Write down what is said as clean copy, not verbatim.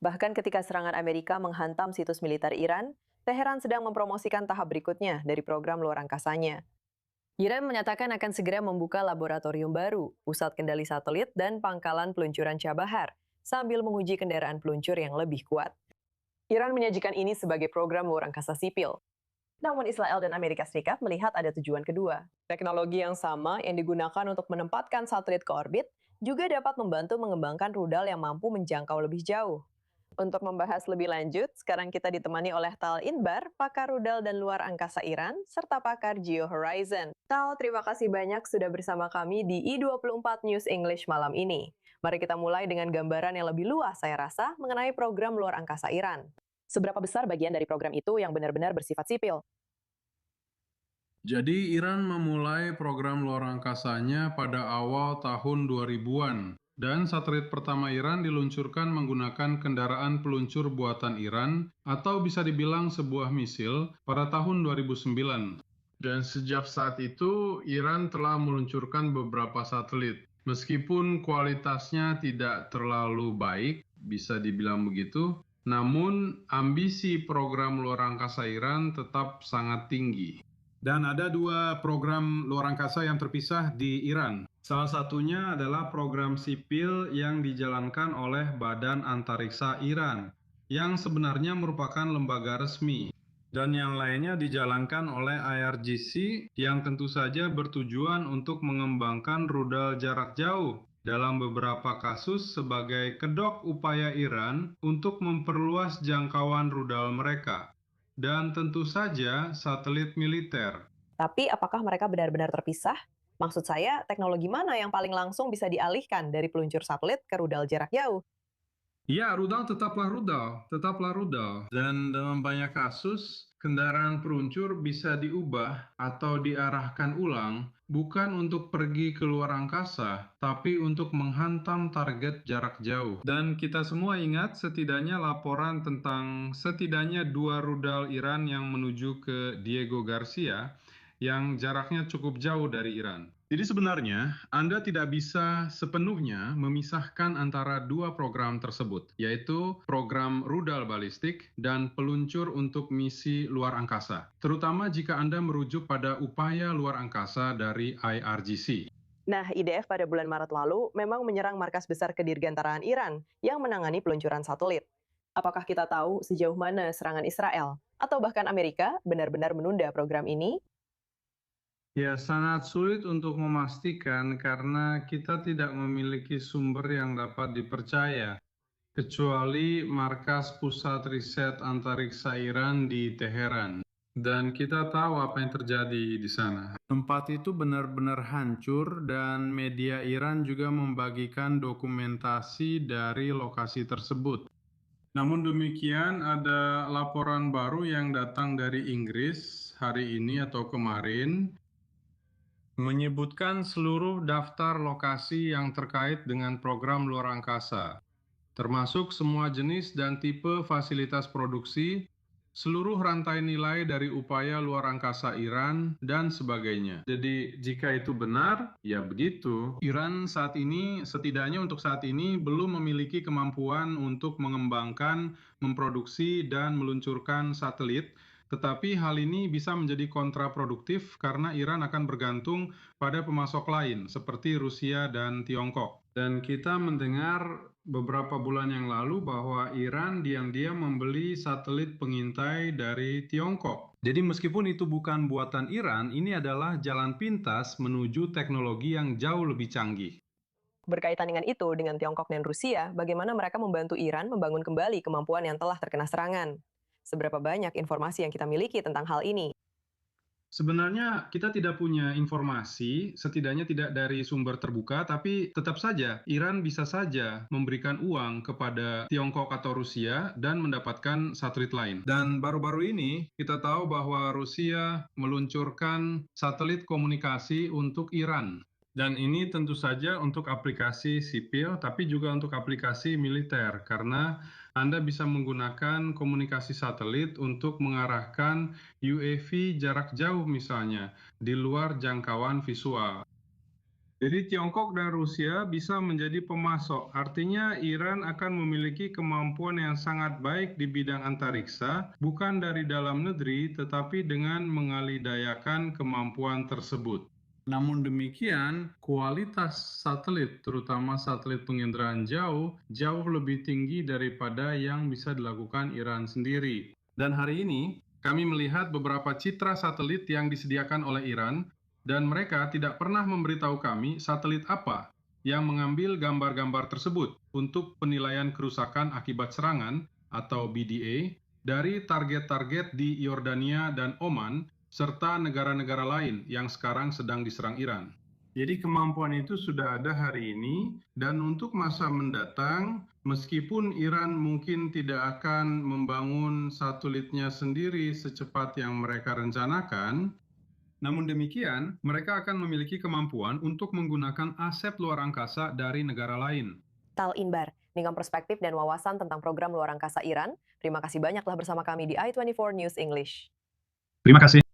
Bahkan ketika serangan Amerika menghantam situs militer Iran, Teheran sedang mempromosikan tahap berikutnya dari program luar angkasanya. Iran menyatakan akan segera membuka laboratorium baru, pusat kendali satelit, dan pangkalan peluncuran Chabahar, sambil menguji kendaraan peluncur yang lebih kuat. Iran menyajikan ini sebagai program luar angkasa sipil. Namun Israel dan Amerika Serikat melihat ada tujuan kedua. Teknologi yang sama yang digunakan untuk menempatkan satelit ke orbit juga dapat membantu mengembangkan rudal yang mampu menjangkau lebih jauh. Untuk membahas lebih lanjut, sekarang kita ditemani oleh Tal Inbar, pakar rudal dan luar angkasa Iran, serta pakar Geo Horizon. Tal, terima kasih banyak sudah bersama kami di I24 News English malam ini. Mari kita mulai dengan gambaran yang lebih luas, saya rasa, mengenai program luar angkasa Iran. Seberapa besar bagian dari program itu yang benar-benar bersifat sipil? Jadi Iran memulai program luar angkasanya pada awal tahun 2000-an. Dan satelit pertama Iran diluncurkan menggunakan kendaraan peluncur buatan Iran atau bisa dibilang sebuah misil pada tahun 2009. Dan sejak saat itu Iran telah meluncurkan beberapa satelit. Meskipun kualitasnya tidak terlalu baik, bisa dibilang begitu, namun ambisi program luar angkasa Iran tetap sangat tinggi. Dan ada dua program luar angkasa yang terpisah di Iran. Salah satunya adalah program sipil yang dijalankan oleh Badan Antariksa Iran, yang sebenarnya merupakan lembaga resmi. Dan yang lainnya dijalankan oleh IRGC yang tentu saja bertujuan untuk mengembangkan rudal jarak jauh dalam beberapa kasus sebagai kedok upaya Iran untuk memperluas jangkauan rudal mereka. Dan tentu saja satelit militer. Tapi apakah mereka benar-benar terpisah? Maksud saya, teknologi mana yang paling langsung bisa dialihkan dari peluncur satelit ke rudal jarak jauh? Ya, rudal tetaplah rudal. Dan dalam banyak kasus, kendaraan peluncur bisa diubah atau diarahkan ulang bukan untuk pergi ke luar angkasa, tapi untuk menghantam target jarak jauh. Dan kita semua ingat setidaknya laporan tentang setidaknya dua rudal Iran yang menuju ke Diego Garcia yang jaraknya cukup jauh dari Iran. Jadi sebenarnya Anda tidak bisa sepenuhnya memisahkan antara dua program tersebut, yaitu program rudal balistik dan peluncur untuk misi luar angkasa, terutama jika Anda merujuk pada upaya luar angkasa dari IRGC. Nah, IDF pada bulan Maret lalu memang menyerang markas besar kedirgantaraan Iran yang menangani peluncuran satelit. Apakah kita tahu sejauh mana serangan Israel atau bahkan Amerika benar-benar menunda program ini? Ya, sangat sulit untuk memastikan karena kita tidak memiliki sumber yang dapat dipercaya, kecuali Markas Pusat Riset Antariksa Iran di Teheran. Dan kita tahu apa yang terjadi di sana. Tempat itu benar-benar hancur dan media Iran juga membagikan dokumentasi dari lokasi tersebut. Namun demikian, ada laporan baru yang datang dari Inggris hari ini atau kemarin, menyebutkan seluruh daftar lokasi yang terkait dengan program luar angkasa, termasuk semua jenis dan tipe fasilitas produksi, seluruh rantai nilai dari upaya luar angkasa Iran, dan sebagainya. Jadi, jika itu benar, ya begitu. Iran saat ini, setidaknya untuk saat ini, belum memiliki kemampuan untuk mengembangkan, memproduksi, dan meluncurkan satelit. Tetapi hal ini bisa menjadi kontraproduktif karena Iran akan bergantung pada pemasok lain seperti Rusia dan Tiongkok. Dan kita mendengar beberapa bulan yang lalu bahwa Iran diam-diam membeli satelit pengintai dari Tiongkok. Jadi meskipun itu bukan buatan Iran, ini adalah jalan pintas menuju teknologi yang jauh lebih canggih. Berkaitan dengan itu, dengan Tiongkok dan Rusia, bagaimana mereka membantu Iran membangun kembali kemampuan yang telah terkena serangan? Seberapa banyak informasi yang kita miliki tentang hal ini? Sebenarnya kita tidak punya informasi, setidaknya tidak dari sumber terbuka, tapi tetap saja Iran bisa saja memberikan uang kepada Tiongkok atau Rusia dan mendapatkan satelit lain. Dan baru-baru ini kita tahu bahwa Rusia meluncurkan satelit komunikasi untuk Iran. Dan ini tentu saja untuk aplikasi sipil, tapi juga untuk aplikasi militer, karena Anda bisa menggunakan komunikasi satelit untuk mengarahkan UAV jarak jauh misalnya, di luar jangkauan visual. Jadi Tiongkok dan Rusia bisa menjadi pemasok, artinya Iran akan memiliki kemampuan yang sangat baik di bidang antariksa, bukan dari dalam negeri, tetapi dengan mengalidayakan kemampuan tersebut. Namun demikian, kualitas satelit, terutama satelit penginderaan jauh, jauh lebih tinggi daripada yang bisa dilakukan Iran sendiri. Dan hari ini, kami melihat beberapa citra satelit yang disediakan oleh Iran, dan mereka tidak pernah memberitahu kami satelit apa yang mengambil gambar-gambar tersebut untuk penilaian kerusakan akibat serangan atau BDA dari target-target di Yordania dan Oman, serta negara-negara lain yang sekarang sedang diserang Iran. Jadi kemampuan itu sudah ada hari ini, dan untuk masa mendatang, meskipun Iran mungkin tidak akan membangun satelitnya sendiri secepat yang mereka rencanakan, namun demikian, mereka akan memiliki kemampuan untuk menggunakan aset luar angkasa dari negara lain. Tal Inbar, dengan perspektif dan wawasan tentang program luar angkasa Iran, terima kasih banyak telah bersama kami di i24 News English. Terima kasih.